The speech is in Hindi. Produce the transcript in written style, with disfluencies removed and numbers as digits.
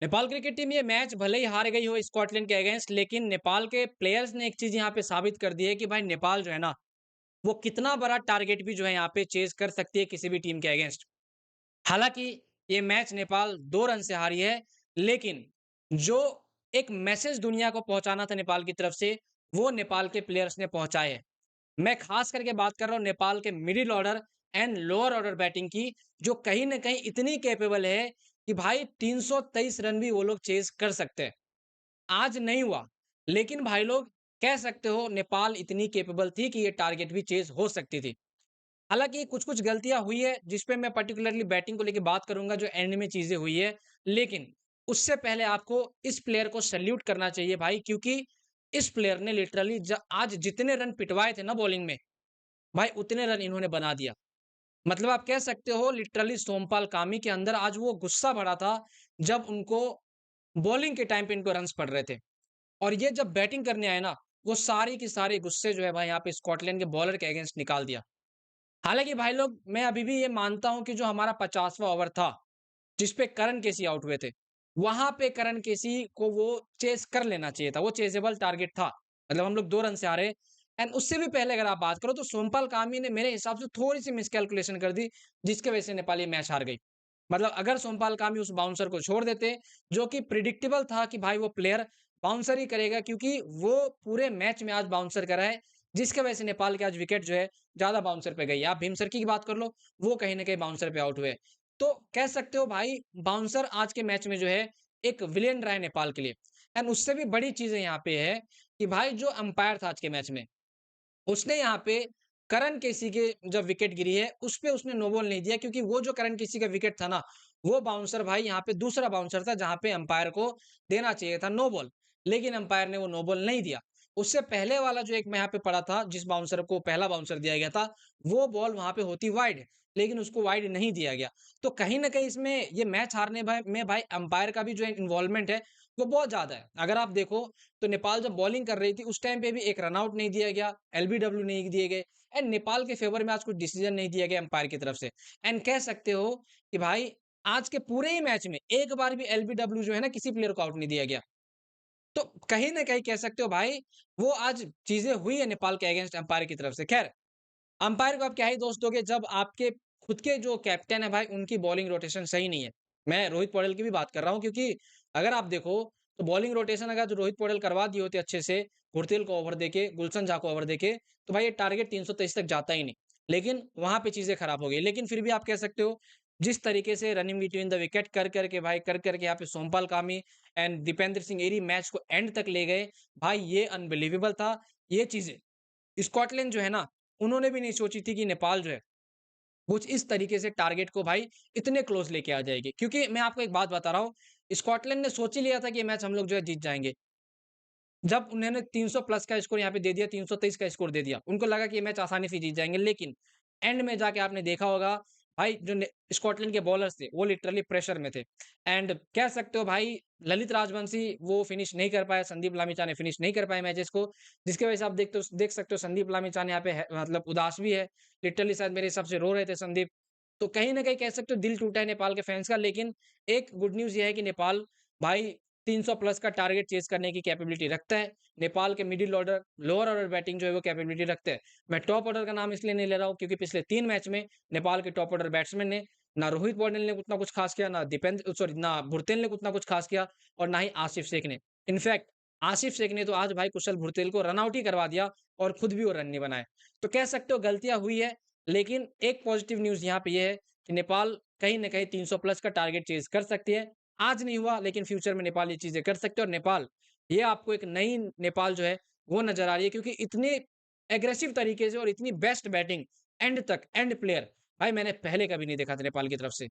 नेपाल क्रिकेट टीम ये मैच भले ही हार गई हो स्कॉटलैंड के अगेंस्ट, लेकिन नेपाल के प्लेयर्स ने एक चीज यहाँ पे साबित कर दी है कि भाई नेपाल जो है ना, वो कितना बड़ा टारगेट भी जो है यहाँ पे चेज कर सकती है किसी भी टीम के अगेंस्ट। हालांकि ये मैच नेपाल 2 रन से हारी है, लेकिन जो एक मैसेज दुनिया को पहुंचाना था नेपाल की तरफ से, वो नेपाल के प्लेयर्स ने पहुंचाए है। मैं खास करके बात कर रहा हूँ नेपाल के middle order and lower order batting की, जो कहीं ना कहीं इतनी कैपेबल है कि भाई 323 रन भी वो लोग चेज कर सकते हैं। आज नहीं हुआ, लेकिन भाई लोग कह सकते हो नेपाल इतनी कैपेबल थी कि ये टारगेट भी चेज हो सकती थी। हालांकि कुछ कुछ गलतियां हुई है जिसपे मैं पर्टिकुलरली बैटिंग को लेकर बात करूंगा, जो एंड में चीजें हुई है। लेकिन उससे पहले आपको इस प्लेयर को सल्यूट करना चाहिए भाई, क्योंकि इस प्लेयर ने लिटरली आज जितने रन पिटवाए थे ना बॉलिंग में, भाई उतने रन इन्होंने बना दिया। मतलब आप कह सकते हो लिटरली सोमपाल कामी के अंदर आज वो गुस्सा भरा था, जब उनको बॉलिंग के टाइम पे इनको रन्स पड़ रहे थे। और ये जब बैटिंग करने आए ना, वो सारी की सारी गुस्से जो है भाई यहाँ पे स्कॉटलैंड के बॉलर के अगेंस्ट निकाल दिया। हालांकि भाई लोग मैं अभी भी ये मानता हूं कि जो हमारा 50वां ओवर था, जिसपे करण केसी आउट हुए थे, वहां पे करण केसी को वो चेस कर लेना चाहिए था, वो चेजेबल टारगेट था। मतलब हम लोग 2 रन से हारे। एंड उससे भी पहले अगर आप बात करो तो सोमपाल कामी ने मेरे हिसाब से थोड़ी सी मिसकैलकुलेशन कर दी, जिसके वजह से नेपाली मैच हार गई। मतलब अगर सोमपाल कामी उस बाउंसर को छोड़ देते, जो कि प्रिडिक्टेबल था कि भाई वो प्लेयर बाउंसर ही करेगा, क्योंकि वो पूरे मैच में आज बाउंसर करा है, जिसके वजह से नेपाल के आज विकेट जो है ज्यादा बाउंसर पे गई। आप भीमसर की बात कर लो, वो कहीं ना कहीं बाउंसर पे आउट हुए। तो कह सकते हो भाई बाउंसर आज के मैच में जो है एक विलेन रहा है नेपाल के लिए। एंड उससे भी बड़ी चीजें यहाँ पे है कि भाई जो अंपायर था आज के मैच में, उसने यहाँ पे करण केसी के जब विकेट गिरी है उस पे उसने नो बॉल नहीं दिया, क्योंकि वो जो करण केसी का विकेट था ना, वो बाउंसर भाई यहाँ पे दूसरा बाउंसर था जहां पे अंपायर को देना चाहिए था नो बॉल, लेकिन अंपायर ने वो नो बॉल नहीं दिया। उससे पहले वाला जो एक मैं यहाँ पे पड़ा था, जिस बाउंसर को पहला बाउंसर दिया गया था, वो बॉल वहां पे होती वाइड, लेकिन उसको वाइड नहीं दिया गया। तो कहीं ना कहीं इसमें ये मैच हारने भाई में भाई अंपायर का भी जो इन्वॉल्वमेंट है वो बहुत ज्यादा है। अगर आप देखो तो नेपाल जब बॉलिंग कर रही थी उस टाइम पे भी एक रनआउट नहीं दिया गया, एलबीडब्ल्यू नहीं दिए गए, एंड नेपाल के फेवर में आज कुछ डिसीजन नहीं दिया गया अंपायर की तरफ से। एंड कह सकते हो कि भाई आज के पूरे ही मैच में एक बार भी एलबीडब्ल्यू जो है ना किसी प्लेयर को आउट नहीं दिया गया। तो कहीं ना कहीं कह सकते हो भाई वो आज चीजें हुई है नेपाल के अगेंस्ट अंपायर की तरफ से। खैर, अंपायर को आप क्या ही दोष दोगे जब आपके खुद के जो कैप्टन है भाई उनकी बॉलिंग रोटेशन सही नहीं है। मैं रोहित पौडेल की भी बात कर रहा हूँ, क्योंकि अगर आप देखो तो बॉलिंग रोटेशन अगर जो रोहित पौडेल करवा दी होती अच्छे से, गुरतेल को ओवर देके, गुलशन झा को ओवर देके, तो भाई ये टारगेट 323 तक जाता ही नहीं। लेकिन वहां पे चीजें खराब हो गई। लेकिन फिर भी आप कह सकते हो जिस तरीके से रनिंग बिटवीन द विकेट कर करके भाई कर करके यहाँ पे सोमपाल कामी एंड दीपेंद्र सिंह एरी मैच को एंड तक ले गए, भाई ये अनबिलीवेबल था। ये चीजें स्कॉटलैंड जो है ना, उन्होंने भी नहीं सोची थी कि नेपाल जो है कुछ इस तरीके से टारगेट को भाई इतने क्लोज लेके आ जाएगी। क्योंकि मैं आपको एक बात बता रहा हूँ, स्कॉटलैंड ने सोच ही लिया था कि ये मैच हम लोग जो है जीत जाएंगे। जब उन्होंने 300 प्लस का स्कोर यहाँ पे दे दिया, 323 का स्कोर दे दिया, उनको लगा कि ये मैच आसानी से जीत जाएंगे। लेकिन एंड में जाके आपने देखा होगा भाई जो स्कॉटलैंड के बॉलर्स थे वो लिटरली प्रेशर में थे। एंड कह सकते हो भाई ललित राजवंशी वो फिनिश नहीं कर पाए, संदीप लामिछा ने फिनिश नहीं कर पाए मैचेस को, जिसकी वजह से आप देख सकते हो संदीप लामिछा ने यहाँ पे मतलब उदास भी है। लिटरली शायद मेरे हिसाब से रो रहे थे संदीप। तो कहीं ना कहीं कह सकते हो दिल टूटा है नेपाल के फैंस का। लेकिन एक गुड न्यूज ये है कि नेपाल भाई 300 प्लस का टारगेट चेस करने की कैपेबिलिटी रखता है। नेपाल के middle order lower order batting जो है वो कैपेबिलिटी रखते हैं। मैं टॉप ऑर्डर का नाम इसलिए नहीं ले रहा हूँ क्योंकि पिछले 3 मैच में नेपाल के टॉप ऑर्डर बैट्समैन ने ना रोहित पौडेल ने उतना कुछ खास किया, ना दीपेंद्र सॉरी ना भुरतेल ने उतना कुछ खास किया, और ना ही आसिफ शेख ने। इनफैक्ट आसिफ शेख ने तो आज भाई कुशल भुरतेल को रन आउट ही करवा दिया, और खुद भी वो रन नहीं बनाए। तो कह सकते हो गलतियां हुई है। लेकिन एक पॉजिटिव न्यूज यहाँ पे ये है कि नेपाल कहीं ना कहीं 300 प्लस का टारगेट चेज कर सकती है। आज नहीं हुआ, लेकिन फ्यूचर में नेपाल ये चीजें कर सकते हैं। और नेपाल ये आपको एक नई नेपाल जो है वो नजर आ रही है, क्योंकि इतने एग्रेसिव तरीके से और इतनी बेस्ट बैटिंग एंड तक एंड प्लेयर भाई मैंने पहले कभी नहीं देखा था नेपाल की तरफ से।